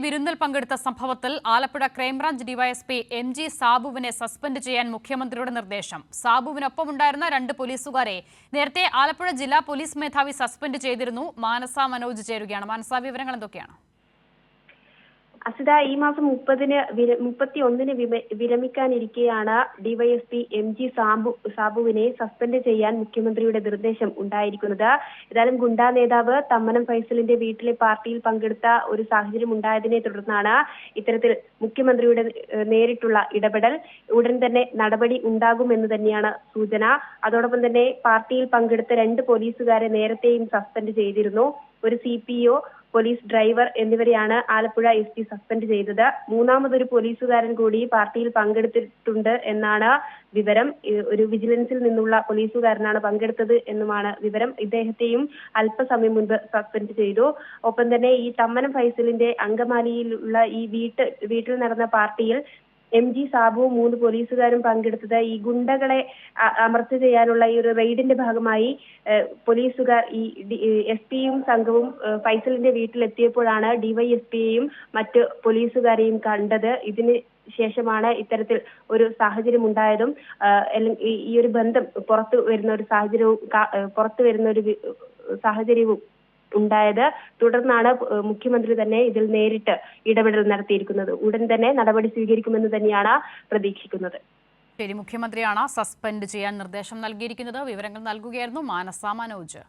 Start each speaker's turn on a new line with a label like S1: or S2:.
S1: വിരുന്നിൽ പങ്കെടുത്ത സംഭവത്തിൽ ആലപ്പുഴ ക്രൈംബ്രാഞ്ച് ഡിവൈഎസ്പി MG സാബുവിനെ സസ്പെൻഡ് ചെയ്യാൻ മുഖ്യമന്ത്രിയുടെ നിർദ്ദേശം. സാബുവിനൊപ്പമുണ്ടായിരുന്ന 2 പോലീസുകാരെ നേരത്തെ ആലപ്പുഴ ജില്ലാ പോലീസ് മേധാവി സസ്പെൻഡ് ചെയ്തിരുന്നു. മാനസ മനോജ് ചേരുകയാണ്. മാനസ, വിവരങ്ങൾ എന്തൊക്കെയാണ്?
S2: അസിത, ഈ മാസം 31-ന് വിരമിക്കാനിരിക്കെയാണ് ഡിവൈഎസ്പി MG സാബുവിനെ സസ്പെൻഡ് ചെയ്യാൻ മുഖ്യമന്ത്രിയുടെ നിർദ്ദേശം ഉണ്ടായിരിക്കുന്നത്. ഏതായാലും ഗുണ്ടാ നേതാവ് തമ്മനം ഫൈസലിന്റെ വീട്ടിലെ പാർട്ടിയിൽ പങ്കെടുത്ത ഒരു സാഹചര്യം ഉണ്ടായതിനെ തുടർന്നാണ് ഇത്തരത്തിൽ മുഖ്യമന്ത്രിയുടെ നേരിട്ടുള്ള ഇടപെടൽ. ഉടൻ തന്നെ നടപടി ഉണ്ടാകുമെന്ന് തന്നെയാണ് സൂചന. അതോടൊപ്പം തന്നെ പാർട്ടിയിൽ പങ്കെടുത്ത 2 പോലീസുകാരെ നേരത്തെയും സസ്പെൻഡ് ചെയ്തിരുന്നു. ഒരു CPO, പോലീസ് ഡ്രൈവർ എന്നിവരെയാണ് ആലപ്പുഴ SP സസ്പെൻഡ് ചെയ്തത്. മൂന്നാമതൊരു പോലീസുകാരൻ കൂടി പാർട്ടിയിൽ പങ്കെടുത്തിട്ടുണ്ട് എന്നാണ് വിവരം. ഒരു വിജിലൻസിൽ നിന്നുള്ള പോലീസുകാരനാണ് പങ്കെടുത്തത് എന്നുമാണ് വിവരം. ഇദ്ദേഹത്തെയും അല്പസമയം മുൻപ് സസ്പെൻഡ് ചെയ്തു. ഒപ്പം തന്നെ ഈ തമ്മനം ഫൈസലിന്റെ അങ്കമാലിയിലുള്ള ഈ വീട്ടിൽ നടന്ന പാർട്ടിയിൽ MG സാബുവും 3 പോലീസുകാരും പങ്കെടുത്തത് ഈ ഗുണ്ടകളെ അമർച്ച ചെയ്യാനുള്ള ഈ ഒരു റെയ്ഡിന്റെ ഭാഗമായി പോലീസുകാർ ഈ SP-യും സംഘവും ഫൈസലിന്റെ വീട്ടിലെത്തിയപ്പോഴാണ് DYSP-യെയും മറ്റ് പോലീസുകാരെയും കണ്ടത്. ഇതിന് ശേഷമാണ് ഇത്തരത്തിൽ ഒരു സാഹചര്യം ഉണ്ടായതും ഈ ഒരു ബന്ധം പുറത്തു വരുന്ന ഒരു സാഹചര്യവും ഉണ്ടായത്. തുടർന്നാണ് മുഖ്യമന്ത്രി തന്നെ ഇതിൽ നേരിട്ട് ഇടപെടൽ നടത്തിയിരിക്കുന്നത്. ഉടൻ തന്നെ നടപടി സ്വീകരിക്കുമെന്ന് തന്നെയാണ് പ്രതീക്ഷിക്കുന്നത്.
S1: ശരി, മുഖ്യമന്ത്രിയാണ് സസ്പെൻഡ് ചെയ്യാൻ നിർദ്ദേശം നൽകിയിരിക്കുന്നത്. വിവരങ്ങൾ നൽകുകയായിരുന്നു മാനസ മനോജ്.